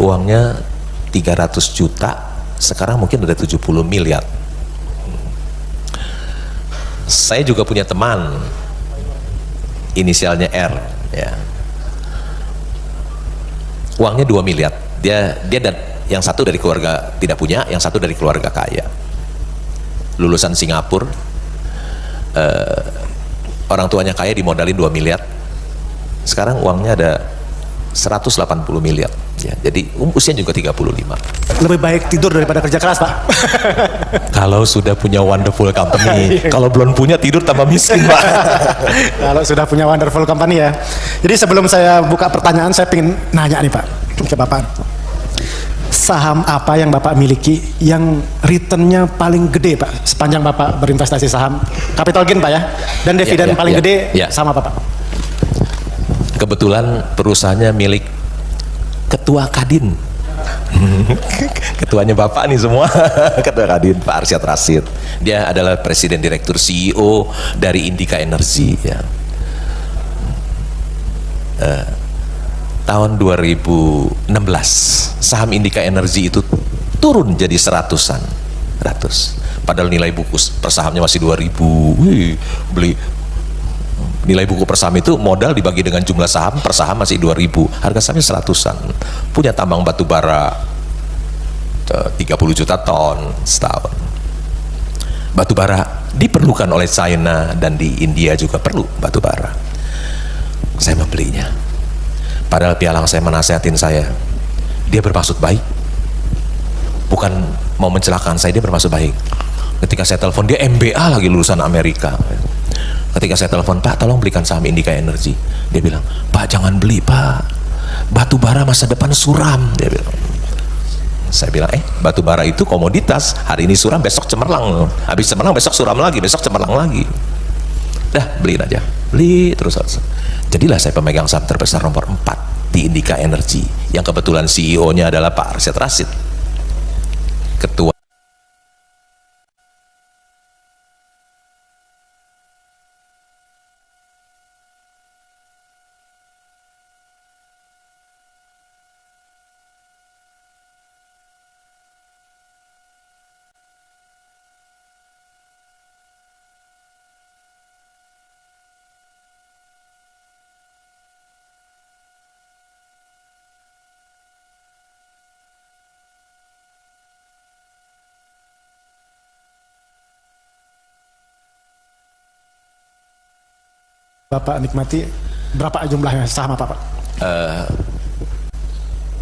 uangnya 300 juta, sekarang mungkin ada 70 miliar. Saya juga punya teman inisialnya R, ya. Uangnya 2 miliar. Dia dan yang satu dari keluarga tidak punya, yang satu dari keluarga kaya. Lulusan Singapura, orang tuanya kaya, dimodalin 2 miliar. Sekarang uangnya ada 180 miliar. Ya, jadi usianya juga 35. Lebih baik tidur daripada kerja keras, Pak. Kalau sudah punya wonderful company, kalau belum punya tidur tambah miskin, Pak. Kalau sudah punya wonderful company ya. Jadi sebelum saya buka pertanyaan, saya ingin nanya nih Pak, ke Bapak. Saham apa yang Bapak miliki yang returnnya paling gede Pak, sepanjang Bapak berinvestasi saham? Capital gain Pak ya, dan dividen paling gede sama apa Pak? Kebetulan perusahaannya milik Ketua Kadin. Ketuanya Bapak nih semua. Ketua Kadin Pak Arsyad Rashid. Dia adalah Presiden Direktur CEO dari Indica Energy ya. Tahun 2016 saham Indica Energy itu turun jadi seratusan ratus, padahal nilai buku per sahamnya masih 2000. Wih, beli nilai buku per saham itu modal dibagi dengan jumlah saham per saham masih 2000, harga sahamnya seratusan. Punya tambang batu bara 30 juta ton setahun. Batu bara diperlukan oleh China dan di India juga perlu batu bara. Saya membelinya, padahal pialang saya menasihatin saya, dia bermaksud baik, bukan mau mencelakakan saya, dia bermaksud baik. Ketika saya telepon, dia MBA lagi, lulusan Amerika. Ketika saya telepon, Pak tolong belikan saham Indica Energy, dia bilang, Pak jangan beli Pak, batu bara masa depan suram, dia bilang. Saya bilang, batu bara itu komoditas, hari ini suram besok cemerlang, habis cemerlang besok suram lagi, besok cemerlang lagi. Dah beliin aja, beli terus. Jadilah saya pemegang saham terbesar nomor 4 di Indica Energy, yang kebetulan CEO-nya adalah Pak Arsyad Rashid, Ketua. Bapak nikmati berapa jumlahnya saham apa Pak?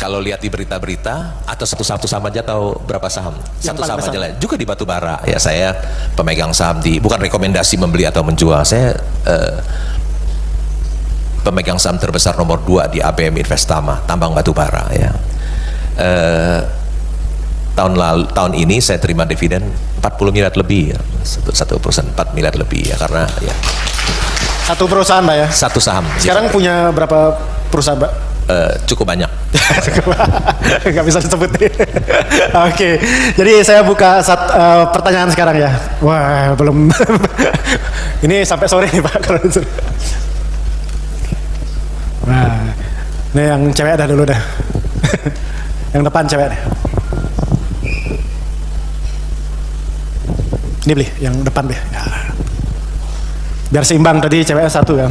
Kalau lihat di berita-berita, atau satu saham aja tahu berapa saham? Satu saham aja lah. Juga di batu bara. Ya saya pemegang saham di, bukan rekomendasi membeli atau menjual. Saya pemegang saham terbesar nomor 2 di ABM Investama, tambang batu bara. Ya. Tahun ini saya terima dividen 40 miliar lebih. Ya. Satu perusahaan 4 miliar lebih ya, karena ya. Satu perusahaan Pak ya? Satu saham. Sekarang punya berapa perusahaan Pak? Cukup banyak. Nggak bisa disebut nih. Oke, jadi saya buka pertanyaan sekarang ya. Wah belum. Ini sampai sore nih Pak. Nah, ini yang cewek dah dulu dah. Yang depan cewek deh. Ini beli, yang depan deh. Ya. Biar seimbang, tadi ceweknya satu kan.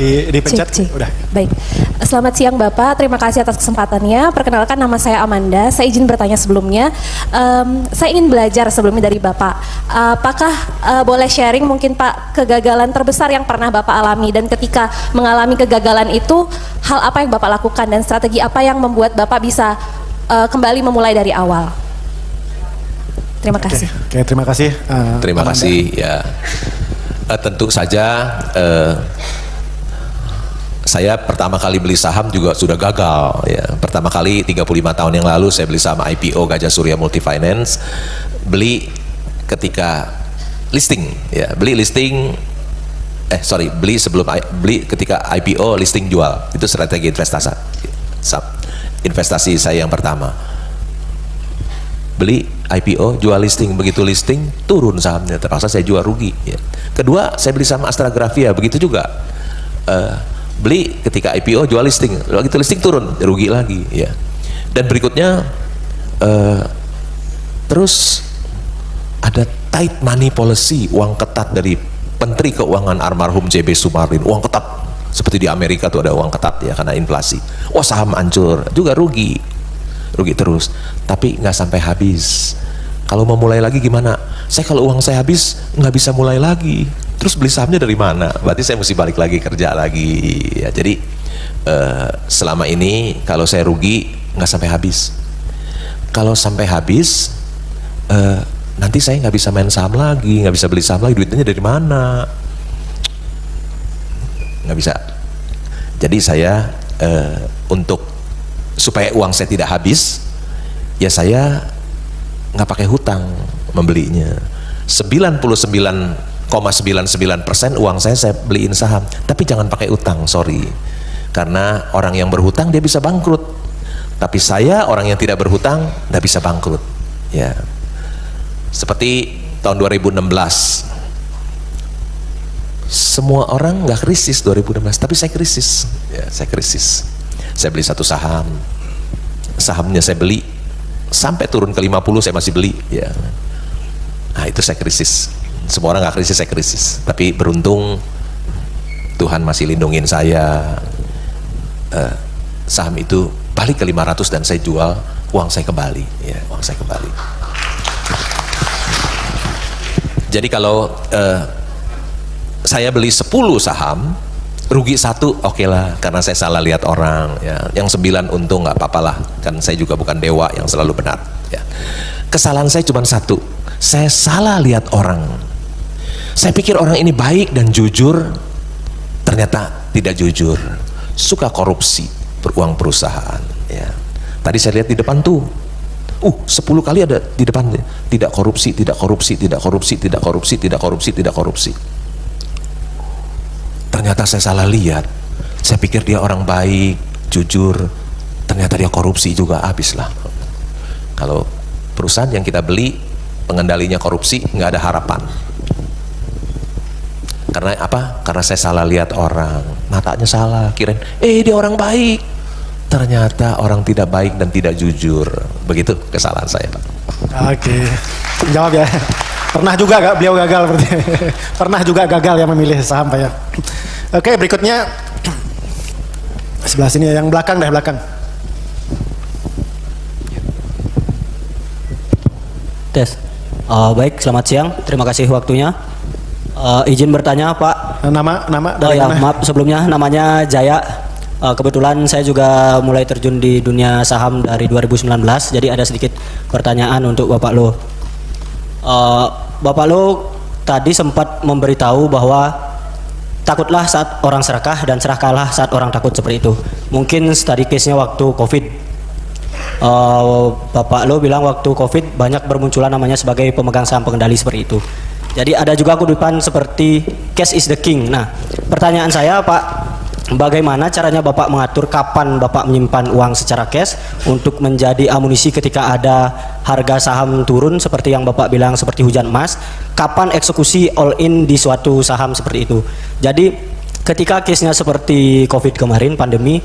Dipencet. Cik. Udah. Baik. Selamat siang Bapak, terima kasih atas kesempatannya. Perkenalkan nama saya Amanda. Saya izin bertanya sebelumnya. Saya ingin belajar sebelumnya dari Bapak. Apakah boleh sharing mungkin Pak kegagalan terbesar yang pernah Bapak alami, dan ketika mengalami kegagalan itu hal apa yang Bapak lakukan dan strategi apa yang membuat Bapak bisa kembali memulai dari awal? Terima kasih. Oke, terima kasih. Terima Amanda. kasih ya. Tentu saja saya pertama kali beli saham juga sudah gagal ya. Pertama kali 35 tahun yang lalu saya beli saham IPO Gajah Surya Multifinance, beli ketika listing ya, beli ketika IPO, listing jual. Itu strategi investasi saya yang pertama. beli IPO, jual listing, begitu listing turun sahamnya, terpaksa saya jual, rugi ya. Kedua, saya beli saham Astragrafia, begitu juga beli ketika IPO, jual listing, begitu listing turun, rugi lagi ya. Dan berikutnya terus ada tight money policy, uang ketat dari Menteri Keuangan almarhum JB Sumarlin, uang ketat seperti di Amerika tuh ada uang ketat ya karena inflasi. Wah, saham hancur, juga rugi terus, tapi nggak sampai habis. Kalau mau mulai lagi gimana? Saya kalau uang saya habis nggak bisa mulai lagi, terus beli sahamnya dari mana? Berarti saya mesti balik lagi kerja lagi ya. Jadi selama ini kalau saya rugi nggak sampai habis. Kalau sampai habis nanti saya nggak bisa main saham lagi, nggak bisa beli saham lagi, duitnya dari mana? Nggak bisa. Jadi saya untuk supaya uang saya tidak habis, ya saya nggak pakai hutang membelinya. 99,99% uang saya beliin saham, tapi jangan pakai utang, sorry. Karena orang yang berhutang dia bisa bangkrut, tapi saya orang yang tidak berhutang nggak bisa bangkrut. Ya, seperti tahun 2016, semua orang nggak krisis 2016, tapi saya krisis. Ya, saya krisis. Saya beli satu saham, sahamnya saya beli sampai turun ke 50 saya masih beli ya. Nah, itu saya krisis. Semua orang nggak krisis, saya krisis. Tapi beruntung Tuhan masih lindungin saya. Saham itu balik ke 500 dan saya jual, uang saya kembali ya, uang saya kembali. Jadi kalau saya beli 10 saham, rugi 1, oke lah, karena saya salah lihat orang ya. Yang 9 untung nggak apa-apa lah, kan saya juga bukan dewa yang selalu benar ya. Kesalahan saya cuma 1, saya salah lihat orang. Saya pikir orang ini baik dan jujur, ternyata tidak jujur, suka korupsi beruang perusahaan ya. Tadi saya lihat di depan tuh 10 kali ada di depan, tidak korupsi, tidak korupsi, tidak korupsi, tidak korupsi, tidak korupsi, tidak korupsi. Ternyata saya salah lihat. Saya pikir dia orang baik, jujur, ternyata dia korupsi juga, habislah. Kalau perusahaan yang kita beli pengendalinya korupsi, nggak ada harapan. Karena apa? Karena saya salah lihat orang, matanya salah, kirain dia orang baik, ternyata orang tidak baik dan tidak jujur. Begitu kesalahan saya, Pak. Oke, jawab ya. Pernah juga gak beliau gagal berarti? Pernah juga gagal yang memilih saham, Pak ya. Oke, berikutnya sebelah sini, yang belakang deh, belakang. Tes. Baik, selamat siang. Terima kasih waktunya. Izin bertanya, Pak. Nama dari ya, mana? maaf sebelumnya, namanya Jaya. Kebetulan saya juga mulai terjun di dunia saham dari 2019. Jadi ada sedikit pertanyaan untuk Bapak Lo. Bapak Lo tadi sempat memberitahu bahwa takutlah saat orang serakah dan serakahlah saat orang takut, seperti itu. Mungkin tadi case-nya waktu COVID. Bapak Lo bilang waktu COVID banyak bermunculan namanya sebagai pemegang saham pengendali, seperti itu. Jadi ada juga kutipan seperti cash is the king. Nah, pertanyaan saya, Pak, bagaimana caranya Bapak mengatur kapan Bapak menyimpan uang secara cash untuk menjadi amunisi ketika ada harga saham turun seperti yang Bapak bilang seperti hujan emas, kapan eksekusi all in di suatu saham seperti itu. Jadi ketika case-nya seperti COVID kemarin, pandemi,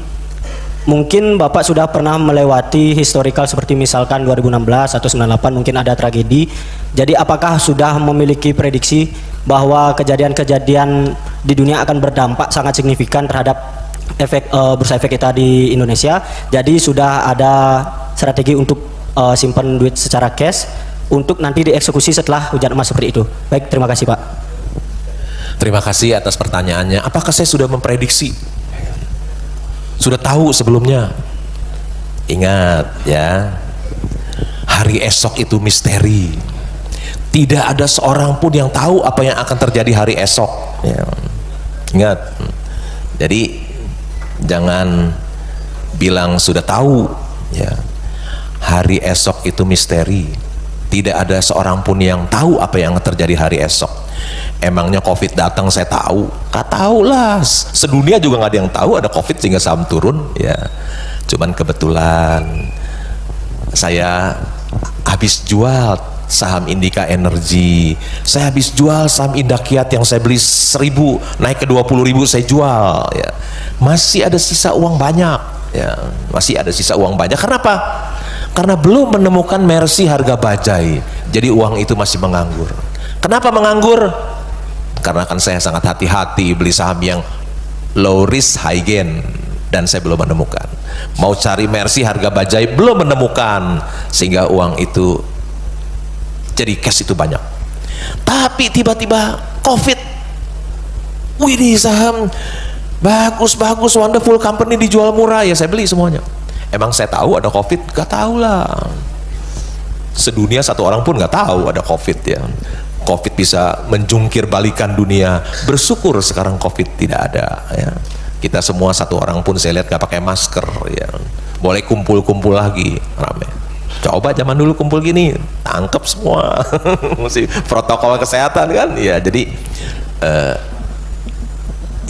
mungkin Bapak sudah pernah melewati historical seperti misalkan 2016 atau 98 mungkin ada tragedi. Jadi apakah sudah memiliki prediksi bahwa kejadian-kejadian di dunia akan berdampak sangat signifikan terhadap efek bursa efek kita di Indonesia? Jadi sudah ada strategi untuk simpan duit secara cash untuk nanti dieksekusi setelah hujan emas seperti itu. Baik, terima kasih, Pak. Terima kasih atas pertanyaannya. Apakah saya sudah memprediksi? Sudah tahu sebelumnya? Ingat ya, hari esok itu misteri. Tidak ada seorang pun yang tahu apa yang akan terjadi hari esok ya. Ingat, jadi jangan bilang sudah tahu ya. Hari esok itu misteri. Tidak ada seorang pun yang tahu apa yang akan terjadi hari esok. Emangnya COVID datang saya tahu? Gak tahu lah. Sedunia juga nggak ada yang tahu ada COVID sehingga saham turun ya. Cuman kebetulan saya habis jual saham Indika Energy, saya habis jual saham Indakiat yang saya beli 1.000 naik ke 20.000 saya jual, ya. Masih ada sisa uang banyak, ya. Masih ada sisa uang banyak. Kenapa? Karena belum menemukan Mercy harga bajai, jadi uang itu masih menganggur. Kenapa menganggur? Karena kan saya sangat hati-hati beli saham yang low risk high gain, dan saya belum menemukan. Mau cari Mercy harga bajai belum menemukan, sehingga uang itu jadi cash itu banyak. Tapi tiba-tiba COVID, wih saham bagus, wonderful company dijual murah, ya saya beli semuanya. Emang saya tahu ada COVID? Gak tahu lah. Sedunia satu orang pun gak tahu ada COVID, ya. COVID bisa menjungkir balikan dunia. Bersyukur sekarang COVID tidak ada, ya. Kita semua satu orang pun saya lihat gak pakai masker, ya. Boleh kumpul-kumpul lagi rame. Coba zaman dulu kumpul gini, tangkep semua. Mesti protokol kesehatan kan, ya. Jadi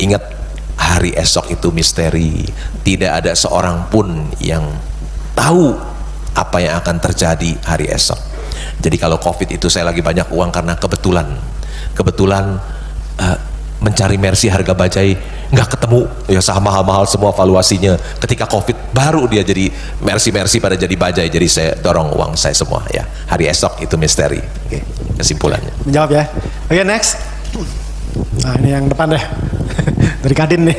ingat, hari esok itu misteri. Tidak ada seorang pun yang tahu apa yang akan terjadi hari esok. Jadi kalau COVID itu saya lagi banyak uang karena kebetulan mencari Mercy harga bajai nggak ketemu, ya saham mahal-mahal semua valuasinya. Ketika COVID baru dia jadi Mercy pada jadi bajai, jadi saya dorong uang saya semua, ya. Hari esok itu misteri. Oke, kesimpulannya. Menjawab ya. Oke, next. Nah, ini yang depan deh. Dari Kadin nih.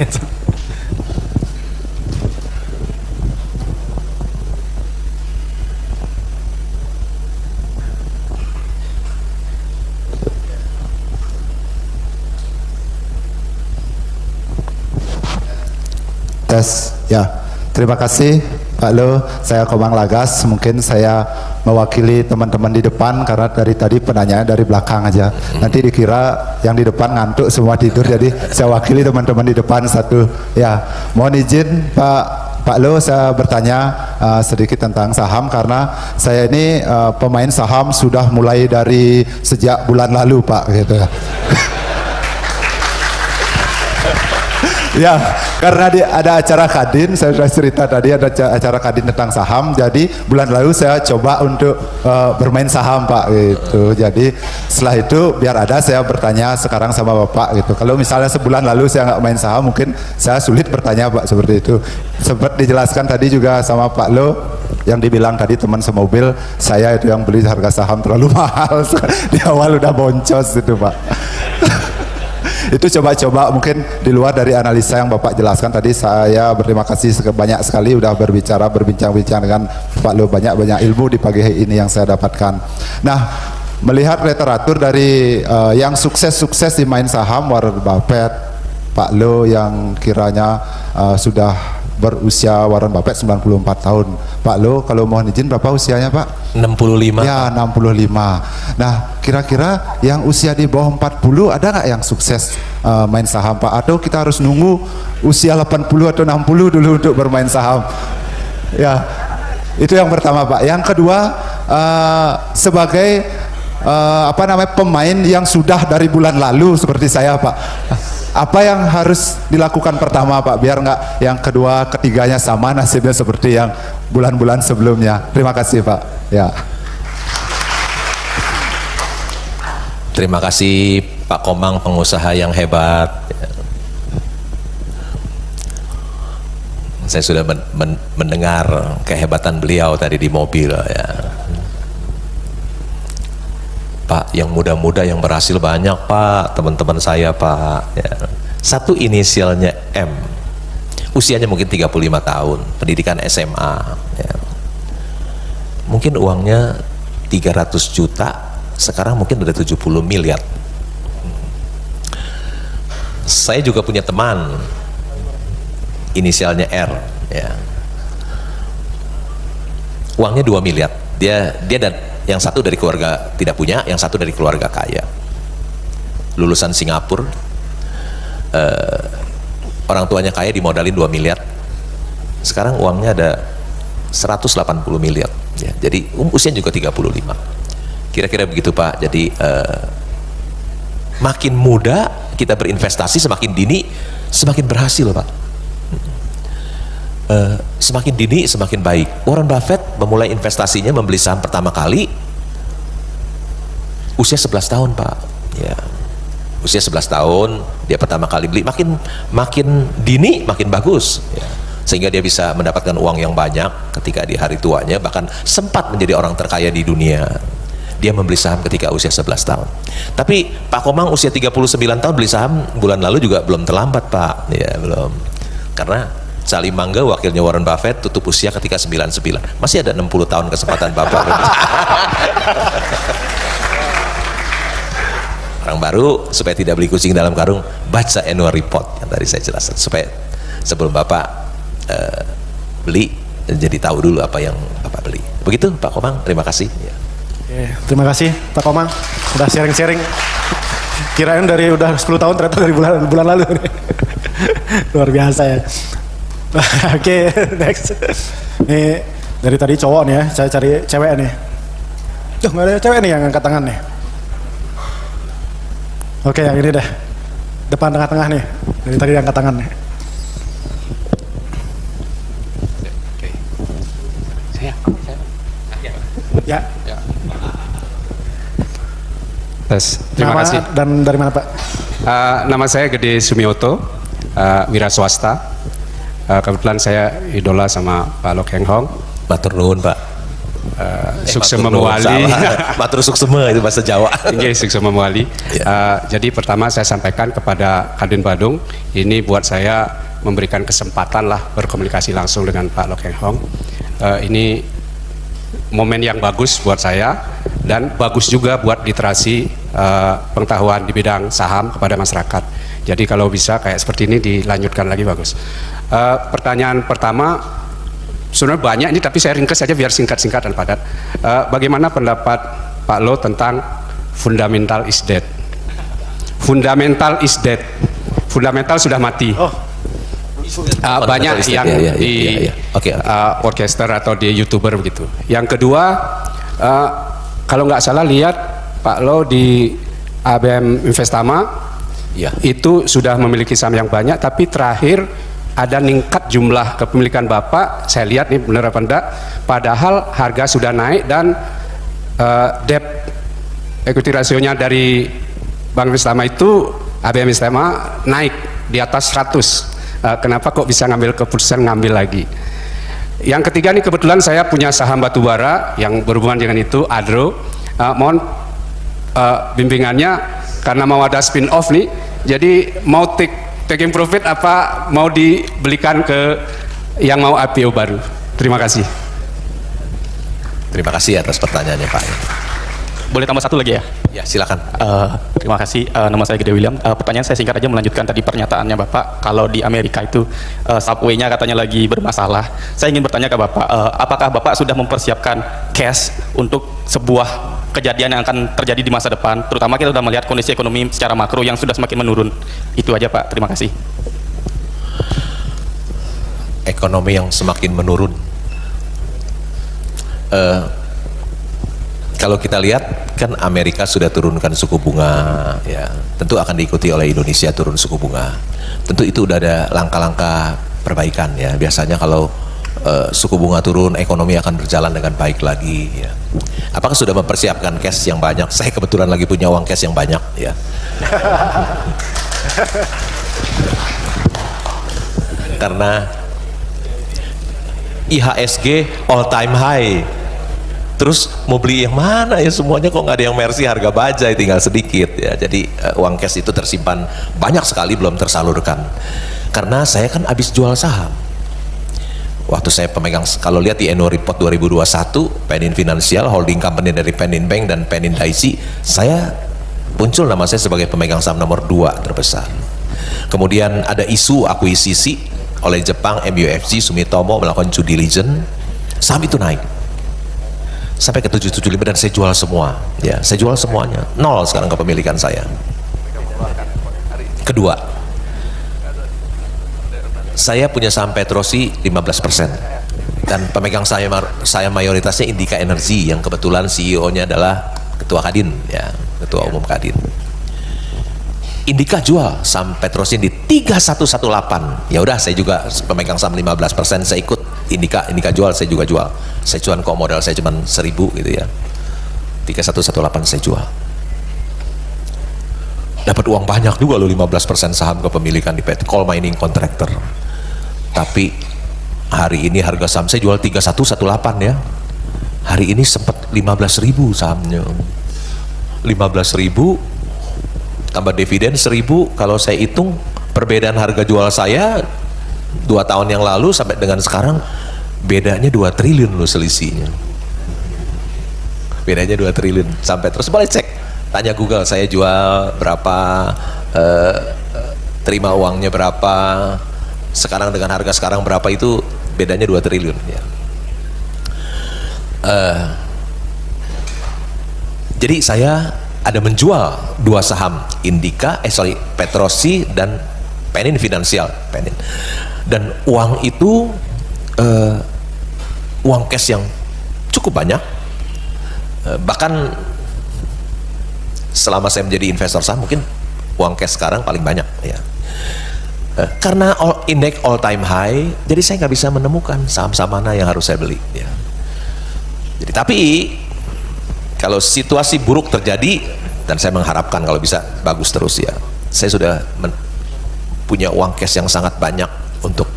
Tes, ya. Terima kasih Pak Lo, saya Komang Lagas. Mungkin saya mewakili teman-teman di depan karena dari tadi penanyaan dari belakang aja. Nanti dikira yang di depan ngantuk semua tidur, jadi saya wakili teman-teman di depan satu. Ya, mohon izin Pak Lo, saya bertanya sedikit tentang saham karena saya ini pemain saham sudah mulai dari sejak bulan lalu, Pak, gitu. Ya, karena ada acara Kadin, saya sudah cerita tadi ada acara Kadin tentang saham. Jadi bulan lalu saya coba untuk bermain saham, Pak, gitu. Jadi setelah itu biar ada saya bertanya sekarang sama Bapak, gitu. Kalau misalnya sebulan lalu saya nggak main saham, mungkin saya sulit bertanya, Pak, seperti itu. Sempat dijelaskan tadi juga sama Pak Lo, yang dibilang tadi teman semobil saya itu yang beli harga saham terlalu mahal. Di awal udah boncos itu, Pak. Itu coba-coba mungkin di luar dari analisa yang Bapak jelaskan tadi. Saya berterima kasih banyak sekali udah berbincang-bincang dengan Pak Lo, banyak ilmu di pagi ini yang saya dapatkan. Nah, melihat literatur dari yang sukses di main saham, Warren Buffett, Pak Lo yang kiranya sudah berusia Warren Buffett 94 tahun. Pak Lo, kalau mohon izin berapa usianya, Pak? 65. Ya, 65. Nah, kira-kira yang usia di bawah 40 ada nggak yang sukses main saham, Pak? Atau kita harus nunggu usia 80 atau 60 dulu untuk bermain saham? Ya, itu yang pertama, Pak. Yang kedua, sebagai pemain yang sudah dari bulan lalu seperti saya, Pak, apa yang harus dilakukan pertama, Pak, biar nggak yang kedua ketiganya sama nasibnya seperti yang bulan-bulan sebelumnya? Terima kasih, Pak. Ya. Terima kasih Pak Komang, pengusaha yang hebat. Saya sudah mendengar kehebatan beliau tadi di mobil, ya. Pak, yang muda-muda yang berhasil banyak, Pak, teman-teman saya, Pak, ya. Satu inisialnya M, usianya mungkin 35 tahun, pendidikan SMA, ya. Mungkin uangnya 300 juta, sekarang mungkin udah 70 miliar. Saya juga punya teman inisialnya R, ya. Uangnya 2 miliar, dia dan yang satu dari keluarga tidak punya, yang satu dari keluarga kaya. Lulusan Singapura, orang tuanya kaya, dimodalin 2 miliar. Sekarang uangnya ada 180 miliar. Ya, jadi usia juga 35. Kira-kira begitu, Pak. Jadi makin muda kita berinvestasi, semakin dini semakin berhasil, Pak. semakin dini semakin baik. Warren Buffett memulai investasinya membeli saham pertama kali usia 11 tahun Pak. Ya, usia 11 tahun dia pertama kali beli, makin dini makin bagus ya. Sehingga dia bisa mendapatkan uang yang banyak ketika di hari tuanya, bahkan sempat menjadi orang terkaya di dunia. Dia membeli saham ketika usia 11 tahun. Tapi Pak Komang usia 39 tahun beli saham bulan lalu juga belum terlambat Pak. Ya belum. Karena Salim Mangga wakilnya Warren Buffett tutup usia ketika 99. Masih ada 60 tahun kesempatan Bapak. Orang baru supaya tidak beli kucing dalam karung, baca annual report yang tadi saya jelaskan supaya sebelum Bapak beli jadi tahu dulu apa yang Bapak beli. Begitu Pak Komang, terima kasih ya. Terima kasih Pak Komang udah sharing-sharing. Kirain dari udah 10 tahun ternyata dari bulan lalu nih. Luar biasa ya. Oke, next. Nih dari tadi cowok nih ya, saya cari cewek nih. Tuh nggak ada cewek nih yang angkat tangan nih. Oke, yang ini dah. Depan tengah-tengah nih. Dari tadi angkat tangan nih. Oke. Saya. Ya. Tes. Terima Nama kasih. dan dari mana Pak? Nama saya Gede Sumioto, wira swasta. Kebetulan saya idola sama Pak Lok Heng Hong. Matur nuwun Pak. Suksema matur nuwun, Mewali. salah. Matur suksema itu bahasa Jawa. Oke, Suksema Mewali. Jadi pertama saya sampaikan kepada Kadin Badung, ini buat saya memberikan kesempatan lah berkomunikasi langsung dengan Pak Lok Heng Hong. Ini momen yang bagus buat saya dan bagus juga buat literasi pengetahuan di bidang saham kepada masyarakat. Jadi kalau bisa kayak seperti ini dilanjutkan lagi bagus. Pertanyaan pertama sebenarnya banyak ini tapi saya ringkas saja biar singkat-singkat dan padat. Bagaimana pendapat Pak Lo tentang fundamental is dead? Fundamental is dead. Fundamental sudah mati. Banyak yang di podcaster atau di YouTuber begitu. Yang kedua, kalau nggak salah lihat Pak Lo di ABM Investama itu sudah memiliki saham yang banyak, tapi terakhir ada meningkat jumlah kepemilikan Bapak. Saya lihat nih benar apa enggak, padahal harga sudah naik dan debt equity rasionya dari Bank Investama itu ABM Investama naik di atas 100. Kenapa kok bisa ngambil keputusan ngambil lagi? Yang ketiga nih, kebetulan saya punya saham batubara yang berhubungan dengan itu, Adro. Mohon bimbingannya karena mau ada spin off nih, jadi mau taking profit apa mau dibelikan ke yang mau IPO baru. Terima kasih. Terima kasih atas pertanyaannya Pak. Boleh tambah satu lagi ya? Ya silakan. Terima kasih. Nama saya Gede William. Pertanyaan saya singkat aja melanjutkan tadi pernyataannya Bapak. Kalau di Amerika itu subway-nya katanya lagi bermasalah. Saya ingin bertanya ke Bapak, apakah Bapak sudah mempersiapkan cash untuk sebuah kejadian yang akan terjadi di masa depan? Terutama kita sudah melihat kondisi ekonomi secara makro yang sudah semakin menurun. Itu aja Pak. Terima kasih. Ekonomi yang semakin menurun. Kalau kita lihat kan Amerika sudah turunkan suku bunga, ya tentu akan diikuti oleh Indonesia turun suku bunga. Tentu itu udah ada langkah-langkah perbaikan ya. Biasanya kalau suku bunga turun, ekonomi akan berjalan dengan baik lagi. Ya. Apakah sudah mempersiapkan cash yang banyak? Saya kebetulan lagi punya uang cash yang banyak, ya. Karena IHSG all time high. Terus mau beli yang mana ya, semuanya kok nggak ada yang Mercy, harga bajai tinggal sedikit ya. Jadi uang cash itu tersimpan banyak sekali belum tersalurkan. Karena saya kan habis jual saham. Waktu saya pemegang, kalau lihat di annual report 2021 Penin Financial holding company dari Penin Bank dan Penin Daiichi, saya muncul nama saya sebagai pemegang saham nomor 2 terbesar. Kemudian ada isu akuisisi oleh Jepang, MUFG, Sumitomo melakukan due diligence, saham itu naik sampai ke 775 dan saya jual semua ya, saya jual semuanya, nol sekarang kepemilikan saya. Kedua, saya punya saham Petrosi 15% dan pemegang saya mayoritasnya Indika Energy yang kebetulan CEO-nya adalah ketua Kadin ya, ketua umum Kadin. Indika jual saham Petrosin di 3118. Ya udah, saya juga pemegang saham 15%, saya ikut Indika jual, saya juga jual. Saya cuan kok, modal saya cuma 1000 gitu ya. 3118 saya jual. Dapat uang banyak juga loh, 15% saham kepemilikan di coal mining contractor. Tapi hari ini harga saham saya jual 3118 ya. Hari ini sempat 15.000 sahamnya. 15.000 tambah dividen 1.000, kalau saya hitung perbedaan harga jual saya 2 tahun yang lalu sampai dengan sekarang bedanya 2 triliun loh selisihnya. Bedanya 2 triliun sampai, terus boleh cek, tanya Google saya jual berapa, terima uangnya berapa, sekarang dengan harga sekarang berapa, itu bedanya 2 triliun ya. Jadi saya ada menjual 2 saham Indika, Petrosi dan Penin Finansial, Penin. Dan uang itu uang cash yang cukup banyak. Bahkan selama saya menjadi investor saham mungkin uang cash sekarang paling banyak ya. Karena indeks all time high, jadi saya nggak bisa menemukan saham-saham mana yang harus saya beli ya. Jadi tapi kalau situasi buruk terjadi, dan saya mengharapkan kalau bisa bagus terus ya, saya sudah punya uang cash yang sangat banyak untuk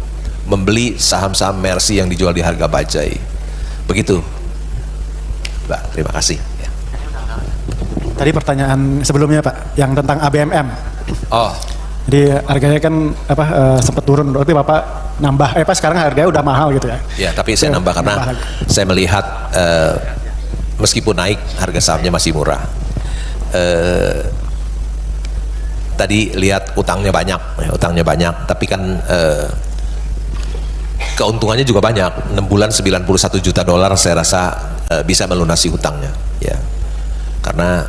membeli saham-saham Mercy yang dijual di harga bajai. Begitu, Mbak. Terima kasih. Ya. Tadi pertanyaan sebelumnya Pak, yang tentang ABMM. Oh, Jadi harganya kan sempat turun, berarti Bapak nambah, sekarang harganya udah mahal gitu ya? ya, tapi saya nambah karena saya melihat meskipun naik harga sahamnya masih murah. Tadi lihat utangnya banyak, tapi kan keuntungannya juga banyak. 6 bulan $91 juta, saya rasa bisa melunasi hutangnya ya, karena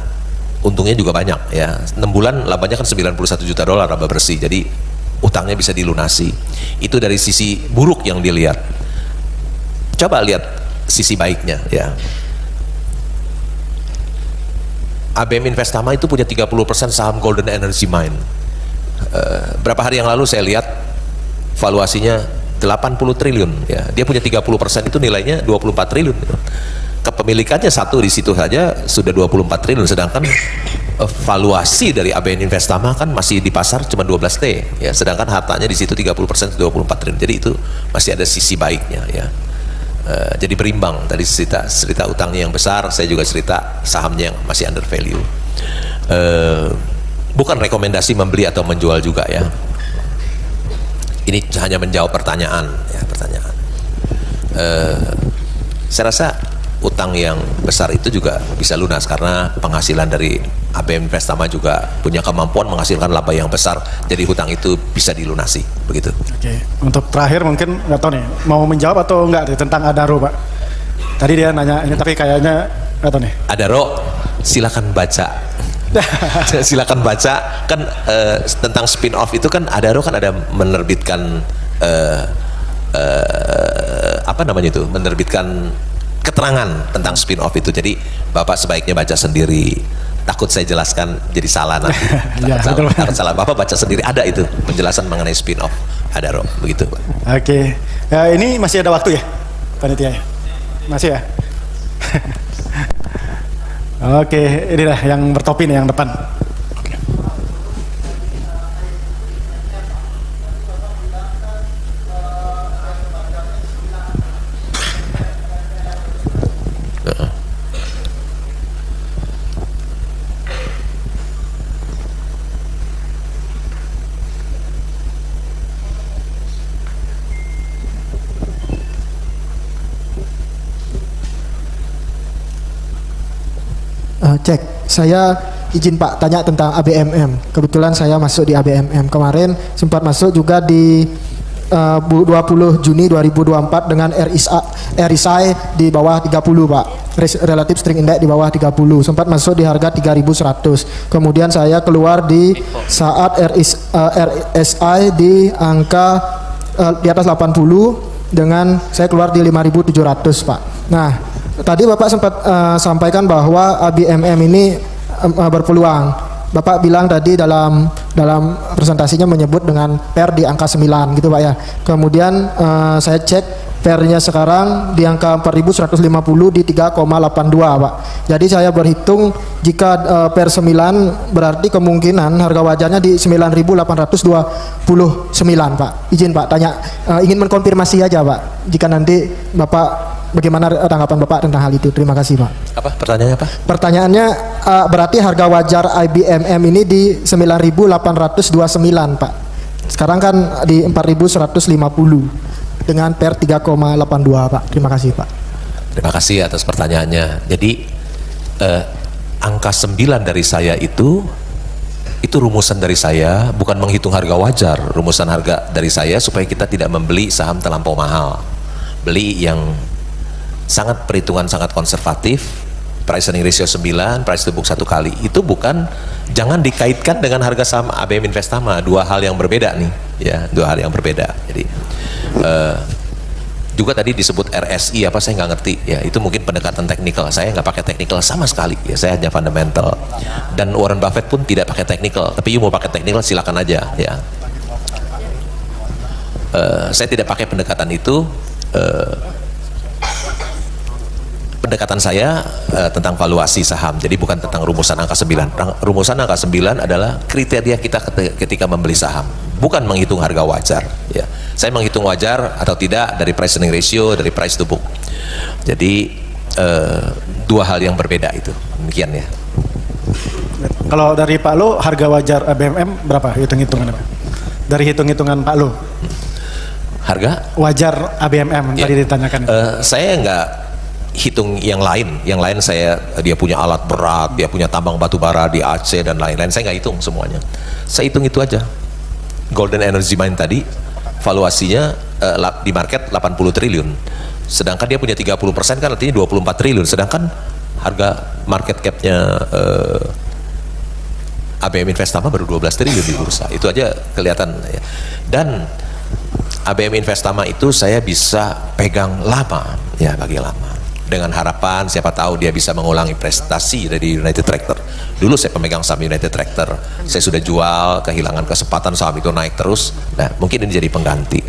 untungnya juga banyak ya. 6 bulan labanya kan $91 juta laba bersih, jadi utangnya bisa dilunasi. Itu dari sisi buruk yang dilihat. Coba lihat sisi baiknya ya. ABM Investama itu punya 30% saham Golden Energy Mine. Berapa hari yang lalu saya lihat valuasinya 80 triliun ya. Dia punya 30%, itu nilainya 24 triliun. Kepemilikannya satu di situ saja sudah 24 triliun, sedangkan valuasi dari ABM Investama kan masih di pasar cuma 12 T ya, sedangkan hartanya di situ 30% 24 triliun. Jadi itu masih ada sisi baiknya ya. Jadi berimbang, tadi cerita utangnya yang besar, saya juga cerita sahamnya yang masih under value. Bukan rekomendasi membeli atau menjual juga ya, ini hanya menjawab pertanyaan ya, saya rasa utang yang besar itu juga bisa lunas karena penghasilan dari ABM Investama juga punya kemampuan menghasilkan laba yang besar, jadi hutang itu bisa dilunasi begitu. Oke, untuk terakhir mungkin nggak tahu nih mau menjawab atau enggak tentang Adaro Pak. Tadi dia nanya ini tapi kayaknya nggak tahu nih. Adaro, silakan baca. Silakan baca kan tentang spin off itu kan. Adaro kan ada menerbitkan menerbitkan keterangan tentang spin off itu, jadi Bapak sebaiknya baca sendiri, takut saya jelaskan jadi salah nanti. Takut salah, Bapak baca sendiri, ada itu penjelasan mengenai spin off Adaro begitu Pak. Oke, ya, ini masih ada waktu ya panitia ya? Masih ya? Oke, inilah yang bertopi nih yang depan. Cek, saya izin Pak tanya tentang ABMM. Kebetulan saya masuk di ABMM kemarin, sempat masuk juga di 20 Juni 2024 dengan RSI di bawah 30 Pak, relatif string index di bawah 30, sempat masuk di harga 3.100. Kemudian saya keluar di saat RSI di angka di atas 80 dengan saya keluar di 5.700 Pak. Nah, tadi Bapak sempat sampaikan bahwa ABMM ini berpeluang. Bapak bilang tadi dalam dalam presentasinya menyebut dengan PER di angka 9 gitu Pak ya. Kemudian saya cek PER-nya sekarang di angka 4.150 di 3,82 Pak. Jadi saya berhitung jika PER 9 berarti kemungkinan harga wajarnya di 9.829 Pak. Izin Pak tanya, ingin mengkonfirmasi aja Pak. Jika nanti Bapak, bagaimana tanggapan Bapak tentang hal itu? Terima kasih Pak. Apa pertanyaannya apa? Pertanyaannya berarti harga wajar IBMM ini di 9.829 Pak. Sekarang kan di 4.150 dengan PER 3,82 Pak. Terima kasih Pak. Terima kasih atas pertanyaannya. Jadi angka 9 dari saya itu rumusan dari saya, bukan menghitung harga wajar. Rumusan harga dari saya supaya kita tidak membeli saham terlampau mahal. Beli yang sangat perhitungan sangat konservatif, price earning ratio 9, price to book 1 kali. Itu bukan, jangan dikaitkan dengan harga saham ABM Investama, dua hal yang berbeda nih, ya, dua hal yang berbeda. Jadi juga tadi disebut RSI apa saya nggak ngerti, ya itu mungkin pendekatan teknikal. Saya nggak pakai teknikal sama sekali, ya saya hanya fundamental. Dan Warren Buffett pun tidak pakai teknikal. Tapi you mau pakai teknikal silakan aja, ya. Saya tidak pakai pendekatan itu. Pendekatan saya tentang valuasi saham, jadi bukan tentang rumusan angka 9. Rumusan angka 9 adalah kriteria kita ketika membeli saham, bukan menghitung harga wajar, ya. Saya menghitung wajar atau tidak dari price earning ratio, dari price to book. Jadi dua hal yang berbeda itu, demikian ya. Kalau dari Pak Lu, harga wajar ABMM berapa hitung-hitungan apa? Dari hitung-hitungan Pak Lu, harga wajar ABMM ya, tadi ditanyakan. Saya nggak hitung yang lain dia punya alat berat, dia punya tambang batu bara di Aceh dan lain-lain, saya nggak hitung semuanya. Saya hitung itu aja. Golden Energy Mine tadi valuasinya di market 80 triliun, sedangkan dia punya 30% kan artinya 24 triliun, sedangkan harga market capnya ABM Investama baru 12 triliun di bursa. Itu aja kelihatan ya. Dan ABM Investama itu saya bisa pegang lama, ya bagi lama, dengan harapan siapa tahu dia bisa mengulangi prestasi dari United Tractor. Dulu saya pemegang saham United Tractor, saya sudah jual, kehilangan kesempatan, saham itu naik terus. Nah mungkin ini jadi pengganti.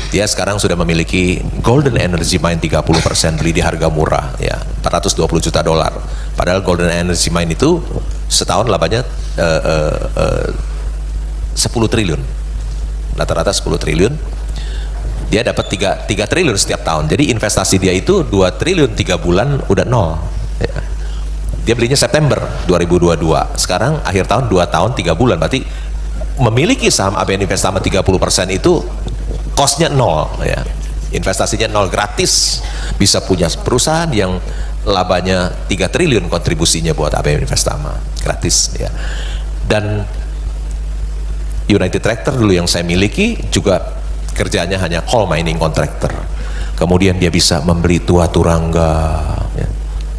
Dia sekarang sudah memiliki Golden Energy Mine 30%, beli di harga murah, ya $420 juta. Padahal Golden Energy Mine itu setahun labanya 10 triliun, rata-rata 10 triliun. Dia dapat 3 triliun setiap tahun. Jadi investasi dia itu 2 triliun 3 bulan udah nol, ya. Dia belinya September 2022, sekarang akhir tahun 2 tahun 3 bulan, berarti memiliki saham ABN Investama 30% itu costnya nol, ya. Investasinya nol, gratis bisa punya perusahaan yang labanya 3 triliun kontribusinya buat ABN Investama, gratis, ya. Dan United Tractor dulu yang saya miliki juga kerjanya hanya coal mining contractor. Kemudian dia bisa membeli tua turangga, ya,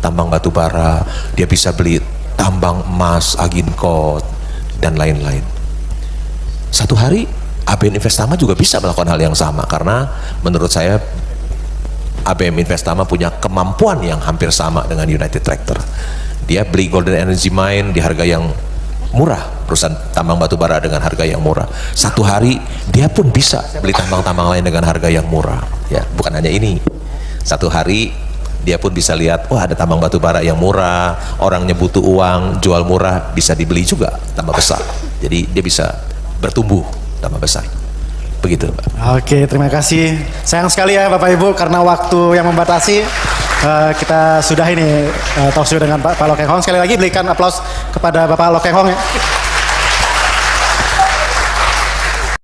tambang batu bara, dia bisa beli tambang emas, Agincourt dan lain-lain. Satu hari ABN Investama juga bisa melakukan hal yang sama, karena menurut saya ABN Investama punya kemampuan yang hampir sama dengan United Tractor. Dia beli Golden Energy Mine di harga yang murah, perusahaan tambang batu bara dengan harga yang murah. Satu hari dia pun bisa beli tambang-tambang lain dengan harga yang murah, ya. Bukan hanya ini, satu hari dia pun bisa lihat, wah ada tambang batu bara yang murah, orangnya butuh uang, jual murah, bisa dibeli juga tambah besar. Jadi dia bisa bertumbuh tambah besar. Begitu, Pak. Oke, terima kasih. Sayang sekali ya Bapak Ibu, karena waktu yang membatasi, kita sudah ini talk show dengan Pak Lo Keng Hong. Sekali lagi berikan aplaus kepada Bapak Lo Keng Hong ya.